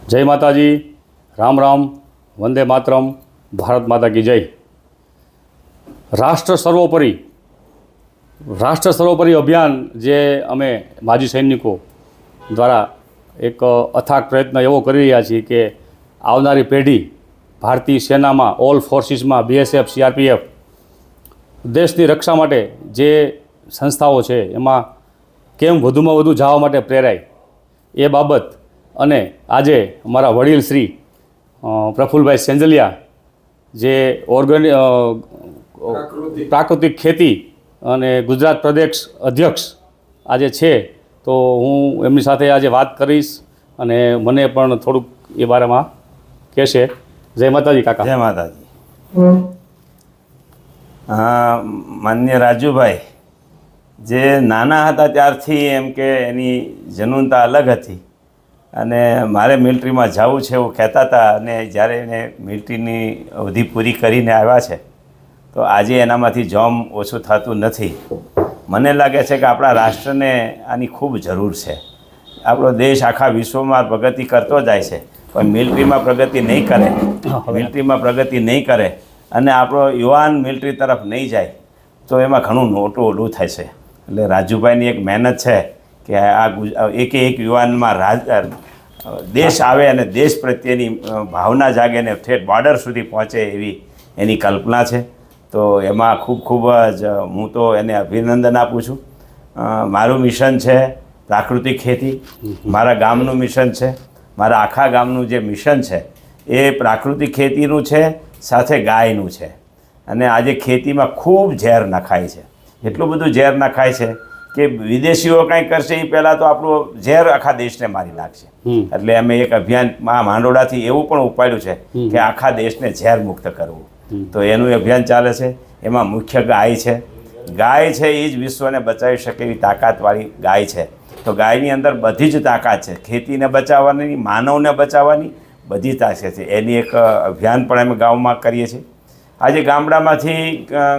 જય માતાજી, રામ રામ, વંદે માતરમ, ભારત માતા કી જય. રાષ્ટ્ર સર્વોપરી અભિયાન જે અમે માજી સૈનિકો દ્વારા એક અથાગ પ્રયત્ન એવો કરી રહ્યા છીએ કે આવનારી પેઢી ભારતીય સેનામાં, ઓલ ફોર્સિસમાં, BSF, CRPF દેશની રક્ષા માટે જે સંસ્થાઓ છે એમાં કેમ વધુમાં વધુ જવા માટે પ્રેરાય એ બાબત અને આજે અમારા વડીલ શ્રી પ્રફુલભાઈ સેંજલિયા જે પ્રાકૃતિક ખેતી અને ગુજરાત પ્રદેશ અધ્યક્ષ આજે છે, તો હું એમની સાથે આજે વાત કરીશ અને મને પણ થોડુંક એ બારેમાં કહેશે. જય માતાજી કાકા. જય માતાજી. માન્ય રાજુભાઈ જે નાના હતા ત્યારથી એમ કે એની જનૂનતા અલગ હતી અને મારે મિલિટરીમાં જવું છે એવું કહેતા હતા, અને જ્યારે એને મિલિટરીની અવધિ પૂરી કરીને આવ્યા છે તો આજે એનામાંથી જોમ ઓછું થતું નથી. મને લાગે છે કે આપણા રાષ્ટ્રને આની ખૂબ જરૂર છે. આપણો દેશ આખા વિશ્વમાં પ્રગતિ કરતો જાય છે, પણ મિલિટરીમાં પ્રગતિ નહીં કરે અને આપણો યુવાન મિલિટરી તરફ નહીં જાય તો એમાં ઘણું મોટું ઓલું થાય છે. એટલે રાજુભાઈની એક મહેનત છે કે આ એક યુવાનમાં દેશ આવે અને દેશ પ્રત્યેની ભાવના જાગે ને ઠેઠ બોર્ડર સુધી પહોંચે એવી એની કલ્પના છે. તો એમાં ખૂબ જ હું તો એને અભિનંદન આપું છું. મારું મિશન છે પ્રાકૃતિક ખેતી, મારા ગામનું મિશન છે, મારા આખા ગામનું જે મિશન છે એ પ્રાકૃતિક ખેતીનું છે, સાથે ગાયનું છે. અને આજે ખેતીમાં ખૂબ ઝેર નખાય છે, એટલું બધું ઝેર નખાય છે કે વિદેશીઓ કંઈ કરશે એ પહેલાં તો આપણું ઝેર આખા દેશને મારી નાખશે. એટલે અમે એક અભિયાન માંડોળાથી એવું પણ ઉપાડ્યું છે કે આખા દેશને ઝેર મુક્ત કરવું. તો એનું અભિયાન ચાલે છે. એમાં મુખ્ય ગાય છે. ગાય છે એ જ વિશ્વને બચાવી શકે એવી તાકાતવાળી ગાય છે. તો ગાયની અંદર બધી જ તાકાત છે, ખેતીને બચાવવાની, માનવને બચાવવાની બધી તાકાત છે. એની એક અભિયાન પણ અમે ગામમાં કરીએ છીએ. આજે ગામડામાંથી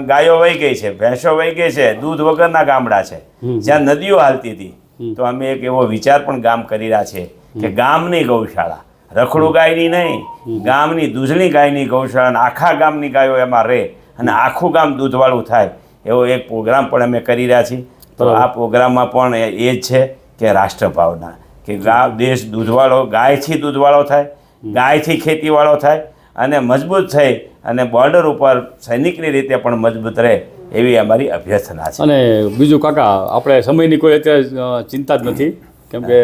ગાયો વહી ગઈ છે, ભેંસો વહી ગઈ છે, દૂધ વગરના ગામડા છે જ્યાં નદીઓ હાલતી હતી. તો અમે એક એવો વિચાર પણ ગામ કરી રહ્યા છીએ કે ગામની ગૌશાળા, રખડું ગાયની નહીં, ગામની દૂધની ગાયની ગૌશાળા, આખા ગામની ગાયો એમાં રહે અને આખું ગામ દૂધવાળું થાય એવો એક પ્રોગ્રામ પણ અમે કરી રહ્યા છીએ. તો આ પ્રોગ્રામમાં પણ એ જ છે કે રાષ્ટ્રભાવના, કે દેશ દૂધવાળો, ગાયથી દૂધવાળો થાય, ગાયથી ખેતીવાળો થાય અને મજબૂત થઈ અને બોર્ડર ઉપર સૈનિકની રીતે પણ મજબૂત રહે એવી અમારી અભ્યર્થના છે. અને બીજું કાકા, આપણે સમયની કોઈ અત્યારે ચિંતા જ નથી, કેમ કે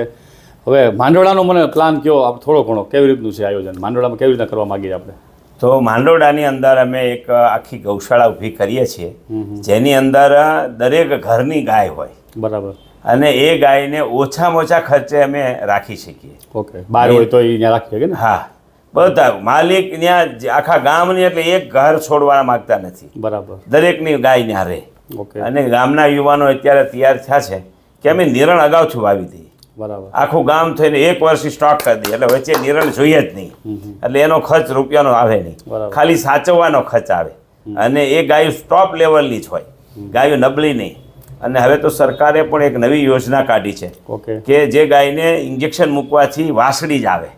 હવે માંડોળાનો મને પ્લાન કયો થોડો ઘણો, કેવી રીતનું છે આયોજન માંડોળામાં, કેવી રીતના કરવા માગીએ આપણે? તો માંડોળાની અંદર અમે એક આખી ગૌશાળા ઊભી કરીએ છીએ જેની અંદર દરેક ઘરની ગાય હોય. બરાબર. અને એ ગાયને ઓછામાં ઓછા ખર્ચે અમે રાખી શકીએ. ઓકે. બહાર હોય તો અહીંયા રાખી શકીએ ને? હા, બધા માલિક ત્યાં આખા ગામની, એટલે એક ઘર છોડવા માગતા નથી. બરાબર. દરેકની ગાય ત્યાં રહે. ઓકે. અને ગામના યુવાનો અત્યારે તૈયાર થયા છે કે અમે નિરણ અગાઉથી વાવી દઈએ. બરાબર. આખું ગામ થઈને એક વર્ષથી સ્ટોક કરી દઈએ, એટલે વચ્ચે નિરણ જોઈએ જ નહીં. એટલે એનો ખર્ચ રૂપિયાનો આવે નહીં, ખાલી સાચવવાનો ખર્ચ આવે. અને એ ગાયો ટોપ લેવલની જ હોય, ગાયો નબળી નહીં. અને હવે તો સરકારે પણ એક નવી યોજના કાઢી છે કે જે ગાયને ઇન્જેક્શન મૂકવાથી વાસળી જ આવે,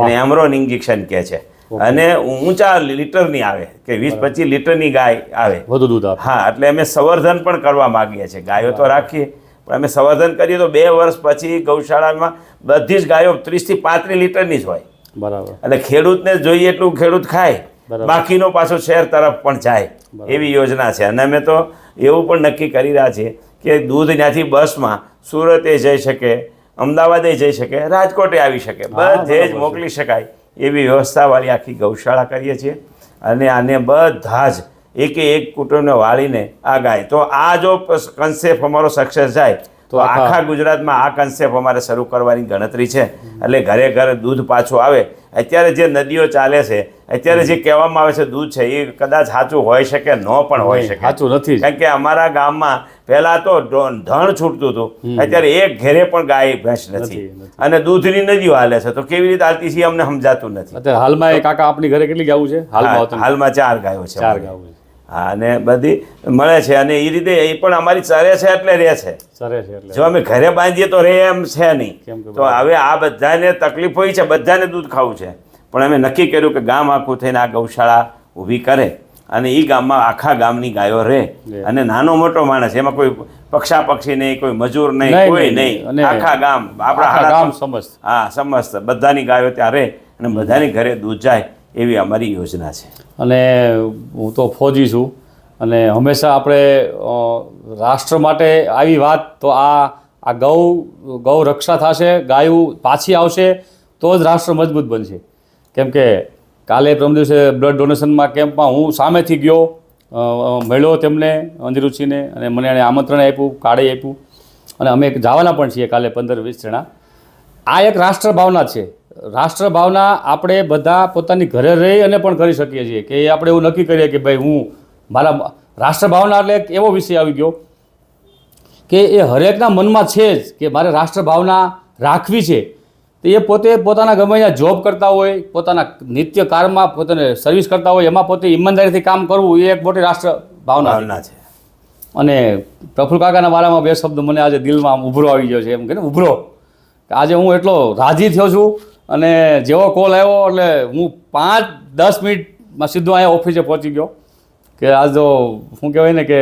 એને એમરોન ઇન્જેક્શન કહે છે, અને ઊંચા લીટરની આવે કે 20-25 લીટરની ગાય આવે, વધુ દૂધ આપે. હા, એટલે અમે સંવર્ધન પણ કરવા માગીએ છીએ. ગાયો તો રાખીએ પણ અમે સંવર્ધન કરીએ તો 2 વર્ષ પછી ગૌશાળામાં બધી જ ગાયો 30 થી 35 લીટરની જ હોય. બરાબર. એટલે ખેડૂતને જોઈએ એટલું ખેડૂત ખાય, બાકીનો પાછો શહેર તરફ પણ જાય એવી યોજના છે. અને અમે તો એવું પણ નક્કી કરી રહ્યા છીએ કે દૂધ ત્યાંથી બસમાં સુરતે જઈ શકે, અમદાવાદે જઈ શકે, રાજકોટે આવી શકે, બધે જ મોકલી શકાય એવી વ્યવસ્થાવાળી આખી ગૌશાળા કરીએ છીએ. અને આને બધા જ એક કુટુંબને વાળીને આ ગાય, તો આ જો કન્સેપ્ટ અમારો સક્સેસ જાય તો આખા ગુજરાતમાં આ કન્સેપ્ટ અમારે શરૂ કરવાની ગણતરી છે. એટલે ઘરે ઘરે દૂધ પાછું આવે. અત્યારે જે નદીઓ ચાલે છે, અત્યારે જે કહેવામાં આવે છે દૂધ છે, એ કદાચ સાચું હોઈ શકે, ન પણ હોઈ શકે. સાચું નથી, કારણ કે અમારા ગામમાં પહેલાં તો ધણ છૂટતું હતું, અત્યારે એક ઘેરે પણ ગાય ભેંસ નથી અને દૂધની નદીઓ હાલે છે. તો કેવી રીતે હાલતી છે અમને સમજાતું નથી. હાલમાં કાકા આપણી ઘરે કેટલી ગાયો છે? હાલમાં 4 ગાયો છે. 4 ગાયો. હા અને બધી મળે છે અને એ રીતે એ પણ અમારી ચરે છે એટલે રહે છે. સરે છે એટલે જો અમે ઘરે બાંધીએ તો રહે એમ છે નહીં. કેમ કે તો હવે આ બધાને તકલીફ હોય છે, બધાને દૂધ ખાવું છે, પણ અમે નક્કી કર્યું કે ગામ આખું થઈને આ ગૌશાળા ઊભી કરે અને એ ગામમાં આખા ગામની ગાયો રહે અને નાનો મોટો માણસ એમાં કોઈ પક્ષી નહીં, કોઈ મજૂર નહીં, નહીં, કોઈ નહીં. નહીં, અને આખા ગામ આખા ગામ સમસ્ત. હા સમસ્ત બધાની ગાયો ત્યાં રહે અને બધાની ઘરે દૂધ જાય એવી અમારી યોજના છે. અને હું તો ફૌજી છું અને હંમેશા આપણે રાષ્ટ્ર માટે આવી વાત તો આ ગૌ રક્ષા થશે, ગાયું પાછી આવશે તો જ રાષ્ટ્ર મજબૂત બનશે. કેમ કે કાલે પ્રથમ દિવસે બ્લડ ડોનેશનમાં કેમ્પમાં હું સામેથી ગયો, મળ્યો તેમને અંજરુચિને અને મને એણે આમંત્રણ આપ્યું, કાર્ડે આપ્યું અને અમે જવાના પણ છીએ કાલે 15-20 જણા. આ એક રાષ્ટ્ર ભાવના છે. રાષ્ટ્ર ભાવના આપણે બધા પોતાની ઘરે રહી અને પણ કરી શકીએ છીએ કે આપણે એવું નક્કી કરીએ કે ભાઈ હું મારા રાષ્ટ્ર ભાવના એટલે એક એવો વિષય આવી ગયો કે એ હરેકના મનમાં છે જ કે મારે રાષ્ટ્ર ભાવના રાખવી છે. તો એ પોતે પોતાના ગમે ત્યાં જોબ કરતા હોય, પોતાના નિત્ય કારમાં પોતાને સર્વિસ કરતા હોય, એમાં પોતે ઈમાનદારીથી કામ કરવું એ એક મોટી રાષ્ટ્ર ભાવના છે. અને પ્રફુલ્લ કાકાના બારામાં 2 શબ્દ મને આજે દિલમાં આમ ઉભરો આવી ગયો છે. એમ કે ને ઉભરો, આજે હું એટલો રાજી થયો છું અને જેવો કોલ આવ્યો એટલે હું 5-10 મિનિટમાં સીધો અહીંયા ઓફિસે પહોંચી ગયો કે આજ તો શું કહેવાય ને કે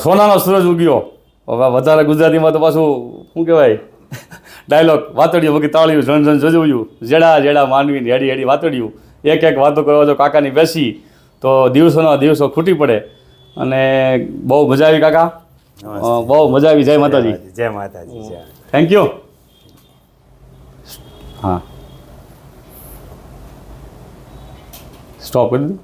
સોનાનો સૂરજ ઉગ્યો. હવે વધારે ગુજરાતીમાં તો પાછું શું કહેવાય ડાયલોગ, વાતડિયું વગી તાળિયું ઝણ ઝણ જજુયું, જેડા જેડા માનવીને હેડી હેડી વાતડિયું. એક વાતો કરવા જો કાકાની બેસી તો દિવસોના દિવસો ખૂટી પડે. અને બહુ મજા આવી કાકા, બહુ મજા આવી. જય માતાજી. જય માતાજી. Thank you. હા, સ્ટોપ કરી દીધું.